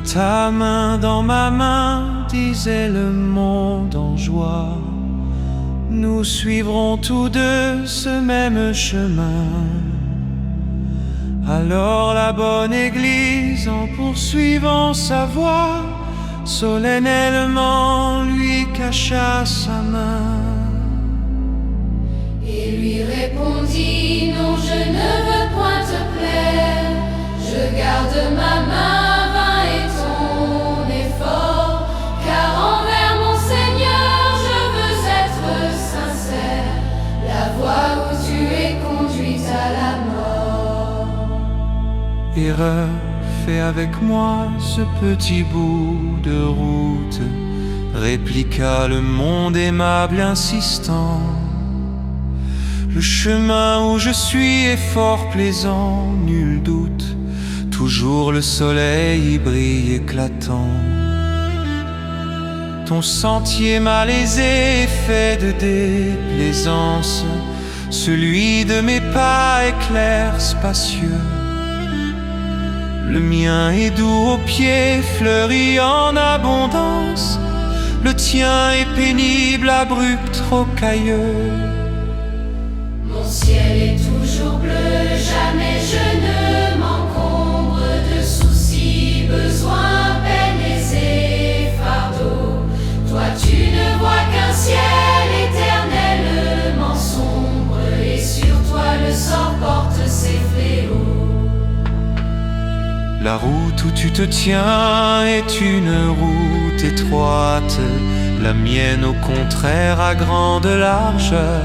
ta main dans ma main, disait le monde en joie. Nous suivrons tous deux ce même chemin. Alors la bonne Église, en poursuivant sa voix, solennellement lui cacha sa main. Et lui répondit: non, je ne veux point te plaire. Je garde ma main, vain est ton effort, car envers mon Seigneur je veux être sincère. La voie où tu es conduite à la mort. Erreur, fais avec moi ce petit bout de route, répliqua le monde aimable insistant. Le chemin où je suis est fort plaisant, nul doute, toujours le soleil y brille éclatant. Ton sentier malaisé est fait de déplaisance, celui de mes pas est clair, spacieux. Le mien est doux aux pieds, fleuri en abondance. Le tien est pénible, abrupt, rocailleux. Mon ciel est toujours bleu, jamais je ne m'encombre de soucis, besoins, peines et fardeaux. Toi tu ne vois qu'un ciel éternellement sombre, et sur toi le sort porte ses fléaux. La route où tu te tiens est une route étroite, la mienne au contraire a grande largeur.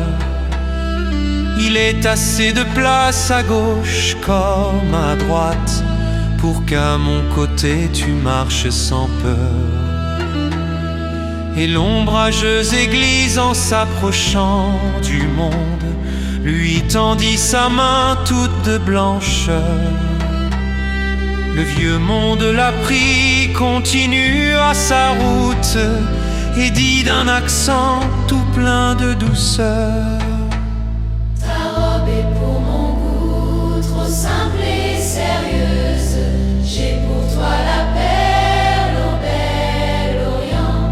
Il est assez de place à gauche comme à droite pour qu'à mon côté tu marches sans peur. Et l'ombrageuse église, en s'approchant du monde, lui tendit sa main toute de blancheur. Le vieux monde l'a pris, continua sa route et dit d'un accent tout plein de douceur: ta robe est pour mon goût trop simple et sérieuse. J'ai pour toi la perle au bel Orient.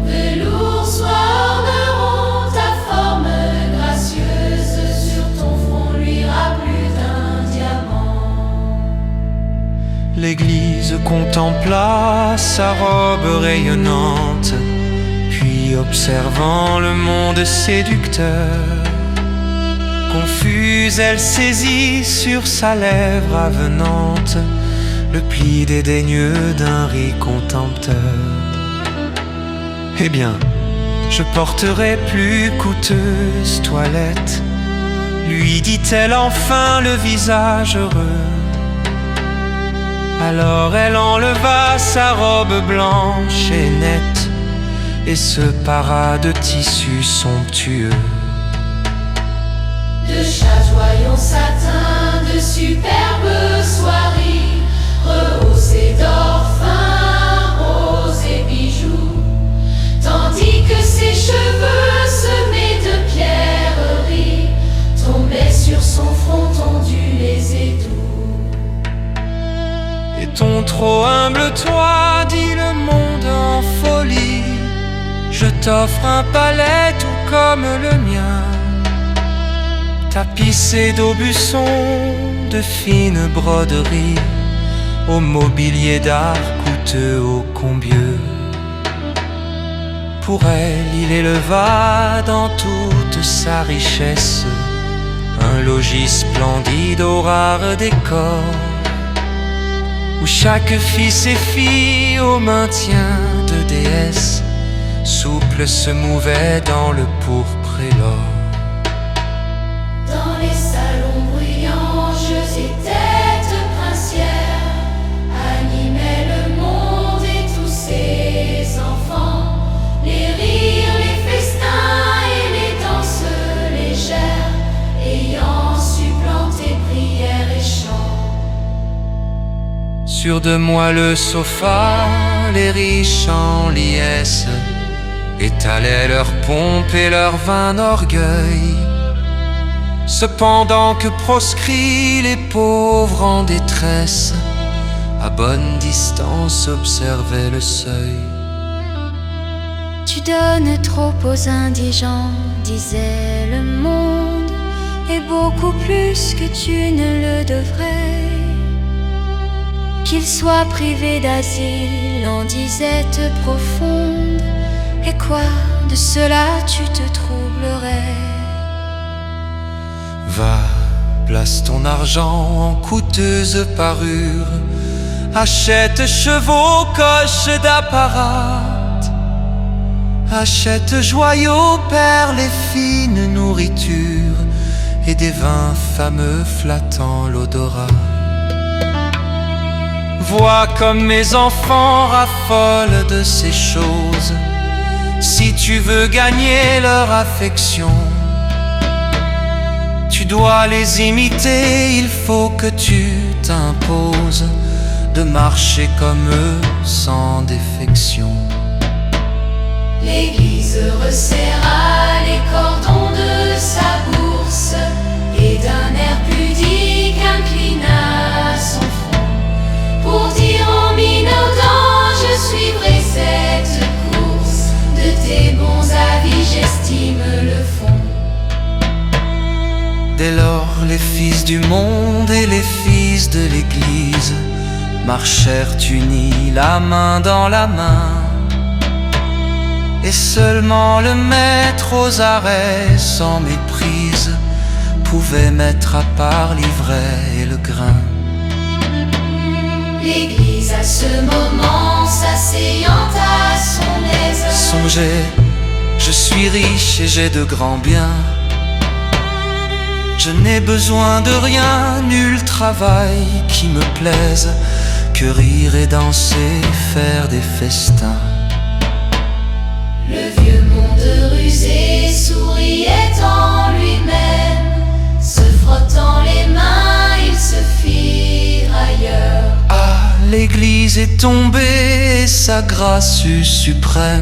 Velours soie orneront ta forme gracieuse. Sur ton front luira plus d'un diamant. L'église contempla sa robe rayonnante, puis observant le monde séducteur, confuse elle saisit sur sa lèvre avenante le pli dédaigneux d'un riz contempteur. Eh bien, je porterai plus coûteuse toilette, lui dit-elle enfin, le visage heureux. Alors elle enleva sa robe blanche et nette et se para de tissus somptueux. De chatoyants satin, de superbes soieries, rehaussées d'or fin, roses et bijoux, tandis que ses cheveux semés de pierreries tombaient sur son front ondulés et doux. Et ton trop humble toit, dit le monde en folie, je t'offre un palais tout comme le mien, tapissé d'aubusson, de fines broderies, au mobilier d'art coûteux ô combieux. Pour elle, il éleva dans toute sa richesse un logis splendide au rare décor, où chaque fils et fille au maintien de déesse souple se mouvait dans le pourpre et l'or. Dans les salons bruyants, jeux et têtes princières animaient le monde et tous ses enfants. Les rires, les festins et les danses légères ayant supplanté prières et chants. Sur de moelleux sofas, les riches en liesse étalaient leur pompe et leur vain orgueil, cependant que proscrits les pauvres en détresse à bonne distance observait le seuil. Tu donnes trop aux indigents, disait le monde, et beaucoup plus que tu ne le devrais. Qu'ils soient privés d'asile en disette profonde, et quoi de cela tu te troublerais? Va, place ton argent en coûteuse parure, achète chevaux, coches d'apparat, achète joyaux, perles et fines nourritures, et des vins fameux flattant l'odorat. Vois comme mes enfants raffolent de ces choses. Si tu veux gagner leur affection, tu dois les imiter, il faut que tu t'imposes de marcher comme eux sans défection. L'église resserra les cordons de sa bourse et d'un air pudique inclina son front pour dire en minaudant: je suivrai cette course. De tes bons avis j'estime le fond. Dès lors les fils du monde et les fils de l'église marchèrent unis, la main dans la main. Et seulement le maître aux arrêts sans méprise pouvait mettre à part l'ivraie et le grain. L'église à ce moment s'asseyant à son aise songeait: je suis riche et j'ai de grands biens. Je n'ai besoin de rien, nul travail qui me plaise, que rire et danser, faire des festins. Le vieux monde rusé souriait en lui-même, se frottant les mains, il se fit ailleurs. Ah, l'église est tombée et sa grâce fut suprême.